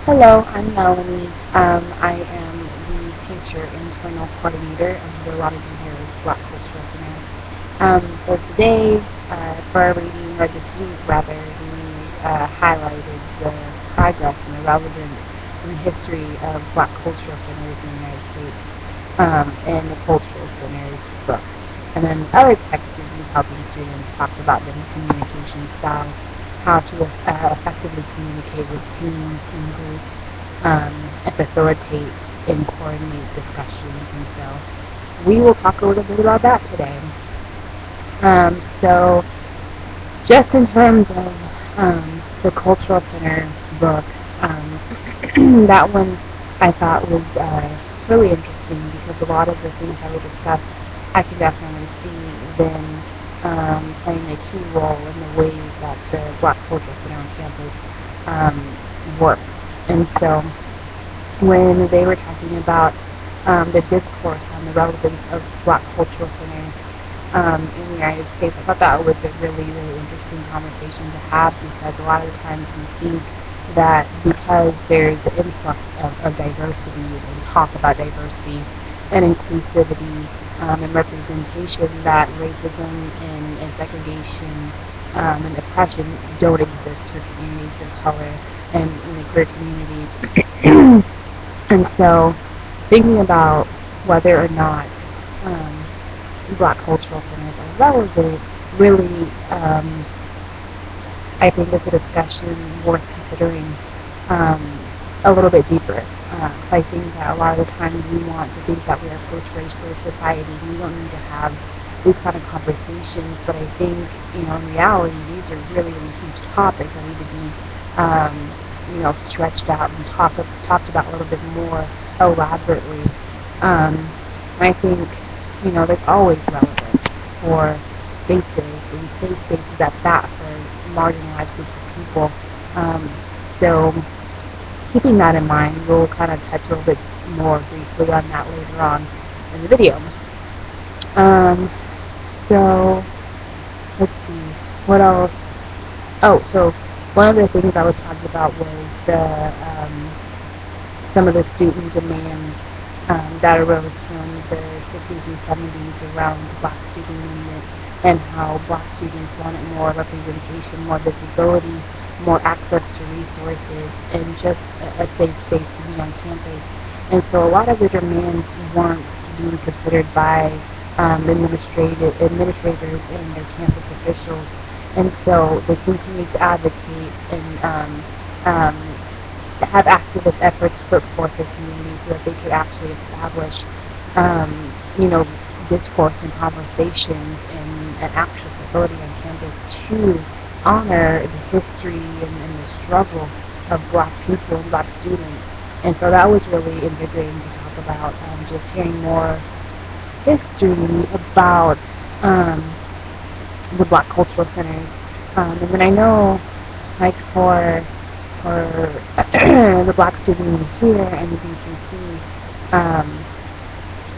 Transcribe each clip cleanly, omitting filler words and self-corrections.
Hello, I'm Melanie. I am the Future Internal Coordinator of the Lauderdale Hills Black Cultural Center. For today, for our reading, or this week rather, we highlighted the progress and the relevance and the history of Black cultural centers in the United States in the Cultural Centers book. And then other texts helping students talk about the communication styles, how to effectively communicate with teams and groups, and facilitate and coordinate discussions. And so we will talk a little bit about that today. So just in terms of the Cultural Center book, that one I thought was really interesting because a lot of the things that we discussed I can definitely see them playing a key role in the ways that the Black Cultural Center on campus works. And so when they were talking about the discourse on the relevance of Black Cultural Centers in the United States, I thought that was a really, really interesting conversation to have because a lot of the times we think that because there's an influx of diversity and talk about diversity and inclusivity and representation, that racism and segregation and oppression don't exist for communities of color and in the queer community. And so thinking about whether or not Black cultural centers are relevant really I think is a discussion worth considering a little bit deeper. I think that a lot of the times we want to think that we are a post-racial society. We don't need to have these kind of conversations, but I think, in reality, these are really, really huge topics that need to be, stretched out and talked about a little bit more elaborately. I think, there's always relevance for spaces and safe spaces at that for marginalized groups of people. So keeping that in mind, we'll kind of touch a little bit more briefly on that later on in the video. So let's see, what else? Oh, so one of the things I was talking about was some of the student demands that arose from the 60s and 70s around the Black student movement and how Black students wanted more representation, more visibility, more access to resources, and just a safe space to be on campus. And so a lot of the demands weren't being considered by administrators and their campus officials. And so they continued to advocate and have activist efforts put forth in communities so that they could actually establish, discourse and conversations in an actual facility on campus to honor the history and the struggle of Black people and Black students. And so that was really invigorating to talk about, just hearing more history about the Black Cultural Centers. And then I know, like, for the Black students here and the BCC,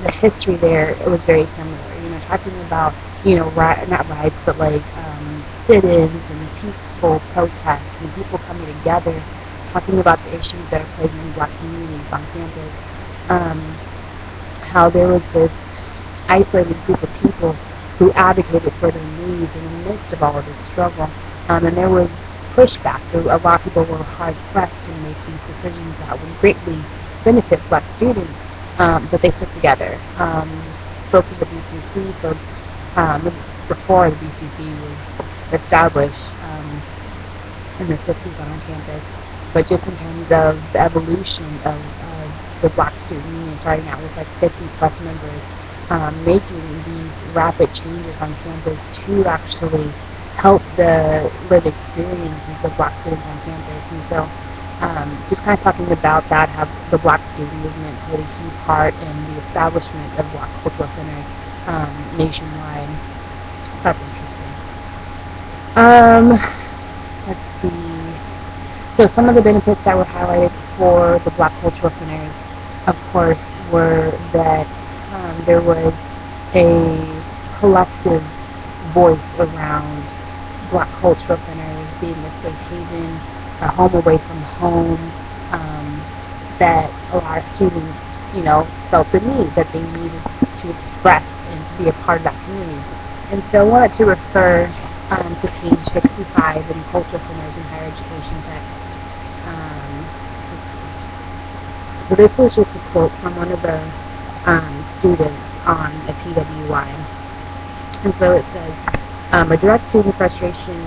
the history there, it was very similar. Talking about, not riots, but like sit-ins and peaceful protests and people coming together, talking about the issues that are plaguing Black communities on campus. How there was this isolated group of people who advocated for their needs in the midst of all of this struggle. And there was pushback. A lot of people were hard-pressed to make these decisions that would greatly benefit Black students, but they stuck together. Folks at the BCC, folks before the BCC was established in the 60s on campus, but just in terms of the evolution of the Black student union, starting out with like 50-plus members, making these rapid changes on campus to actually help the lived experiences of Black students on campus. And so just kind of talking about that, how the Black student movement played a key part in the establishment of Black Cultural Centers nationwide. That's interesting. Let's see. So some of the benefits that were highlighted for the Black Cultural Centers, of course, were that there was a collective voice around Black Cultural Centers being a safe haven, a home away from home, that a lot of students, felt the need that they needed to express and to be a part of that community. And so I wanted to refer to page 65 in Cultural Centers in Higher Education text. So this was just a quote from one of the students on the PWI. And so it says, a direct student frustration,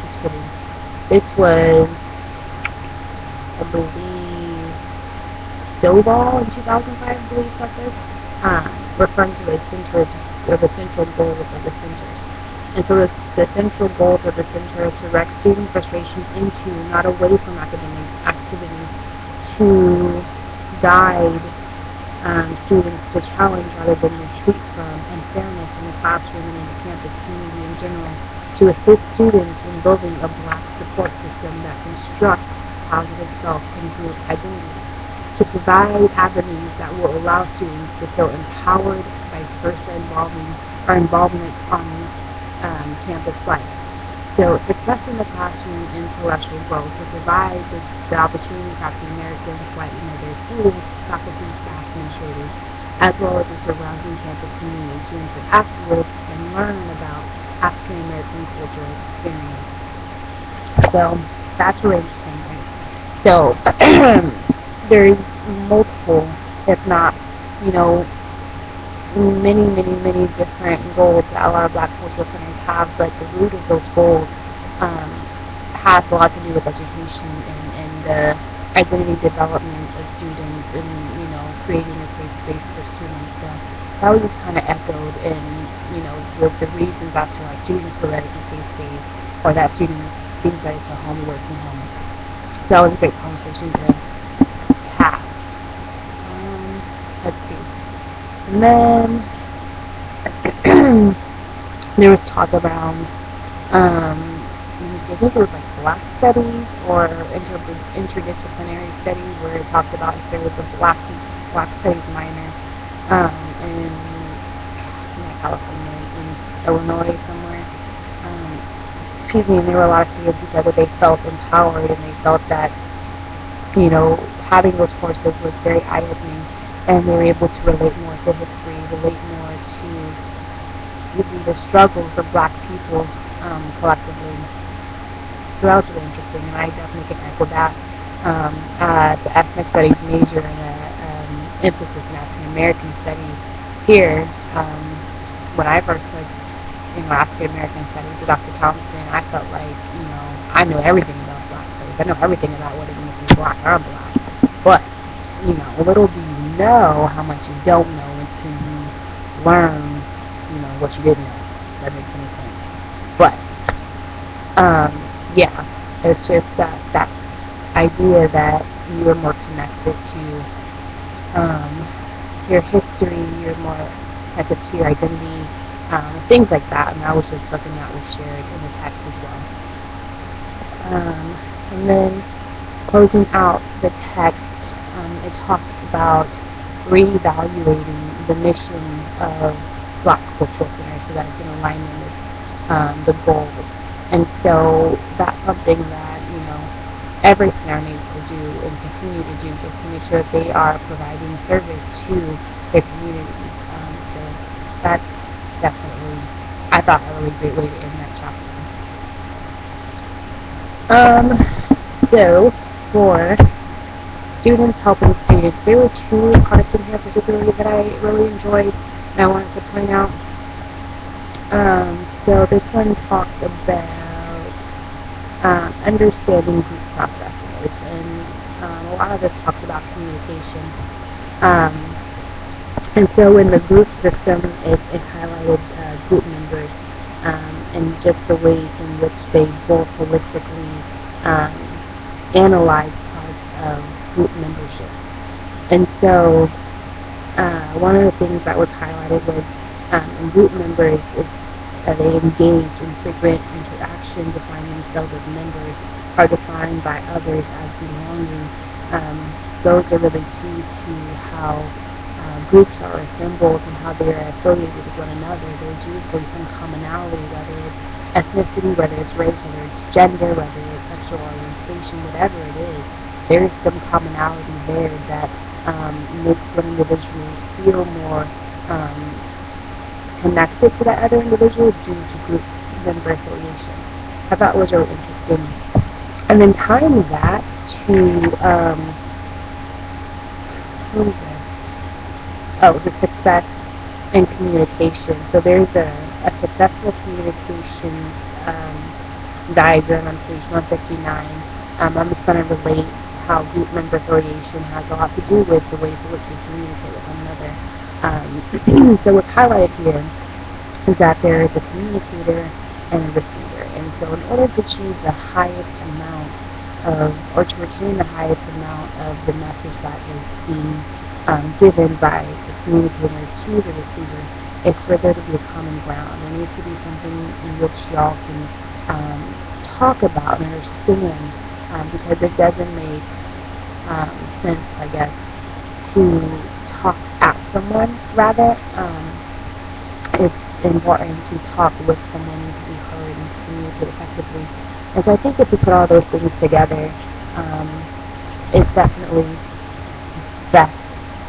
just kidding. This was, I believe, Stovall in 2005, I believe that was, referring to the centers, or the central goals of the centers. And so the central goals of the center is to direct student frustration into, not away from academic activities, to guide students to challenge rather than retreat from unfairness in the classroom and in the campus community in general, to assist students in building a Black support system that constructs positive self and group identity, to provide avenues that will allow students to feel empowered, vice versa involvement on campus life. So success in the classroom, intellectual growth, to provide the opportunity for African Americans, white and other students, faculty, staff, administrators, as well as the surrounding campus community to interact with and learn about African American cultural experience. So that's really interesting, right? So there's multiple, if not, many different goals that a lot of Black cultural centers have, but the root of those goals has a lot to do with education and the identity development of students and, creating a safe space for students. So that was just kind of echoed in, the reasons as to why students feel that it's a safe space, or that students think that it's a home away from home. So that was a great conversation to have. Let's see. And then there was talk around, I think it was like Black studies or interdisciplinary studies, where it talked about if there was a Black studies minor in California, in Illinois somewhere. And there were a lot of students who said that they felt empowered and they felt that, having those courses was very eye-opening, and they were able to relate more to history, relate more to the struggles of Black people collectively. So that was really interesting, and I definitely can echo that. The ethnic studies major and emphasis in African American studies here. When I first took, African American studies with Dr. Thompson, I felt like, I know everything about Black studies. I know everything about what it means to be Black or Black. But, little do you know how much you don't know until you learn, what you didn't know. If that makes any sense. But, yeah, it's just that idea that you are more connected to your history, you're more connected to your identity, things like that. And that was just something that was shared in the text as well. And then closing out the text, it talks about reevaluating the mission of Black cultural centers so that it's in alignment with the goals. And so that's something that, every center needs to do and continue to do, just to make sure that they are providing service to their communities. So that's definitely, I thought, a really great way to end that chapter. So for students helping students, there were two parts in here particularly that I really enjoyed and I wanted to point out. So this one talked about understanding group processes, and a lot of this talks about communication. And so in the group system, it highlighted group members and just the ways in which they both holistically analyze parts of group membership. And so one of the things that was highlighted was in group members is they engage in frequent interaction, defining themselves as members, are defined by others as belonging. Those are really key to how groups are assembled and how they are affiliated with one another. There's usually some commonality, whether it's ethnicity, whether it's race, whether it's gender, whether it's sexual orientation, whatever it is. there's some commonality there that makes one individual feel more connected to that other individual due to group member affiliation. I thought it was really interesting. And then tying that to, what is it? Oh, the success in communication. So there's a successful communication diagram on page 159. I'm just going to relate how group member affiliation has a lot to do with the ways in which we communicate with one another. So what's highlighted here is that there is a communicator and a receiver. And so in order to achieve the highest amount of, or to retain the highest amount of the message that is being given by the communicator to the receiver, it's for there to be a common ground. There needs to be something in which y'all can talk about and understand, because it doesn't make sense, I guess, to talk at someone. Rather, it's important to talk with someone and to be heard and to communicate effectively. And so I think if we put all those things together, it's definitely best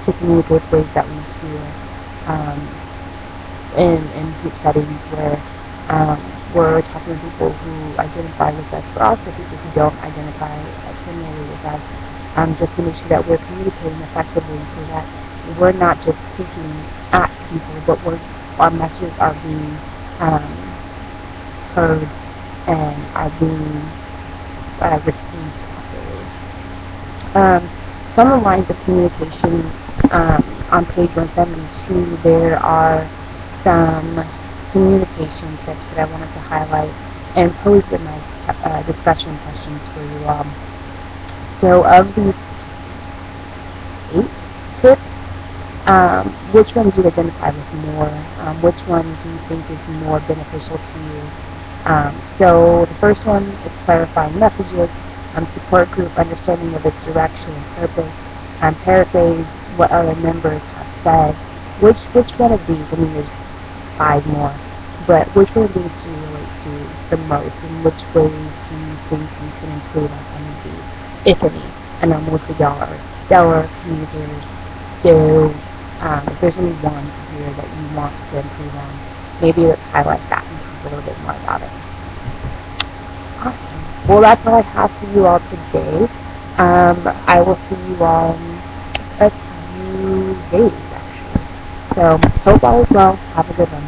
to communicate ways that we do in group settings where we're talking to people who identify with us, but also people who don't identify similarly with us, just to make sure that we're communicating effectively so that we're not just speaking at people, but our messages are being heard and are being received properly. Some of the lines of communication on page 172, there are some communication tips that I wanted to highlight and pose in my discussion questions for you all. So of these 8 tips, which one do you identify with more? Which one do you think is more beneficial to you? So the first one is clarifying messages, support group understanding of its direction and purpose, paraphrase what other members have said. Which one of these, I mean there's 5 more, but which one of these do you relate to the most, and which ways do you think you can improve on some of these, if any? I know most of y'all are stellar communicators, so if there's any one here that you want to improve on, maybe let's highlight that and talk a little bit more about it. Awesome. Well, that's all I have for you all today. I will see you all in a few days, actually. So, hope all is well. Have a good one.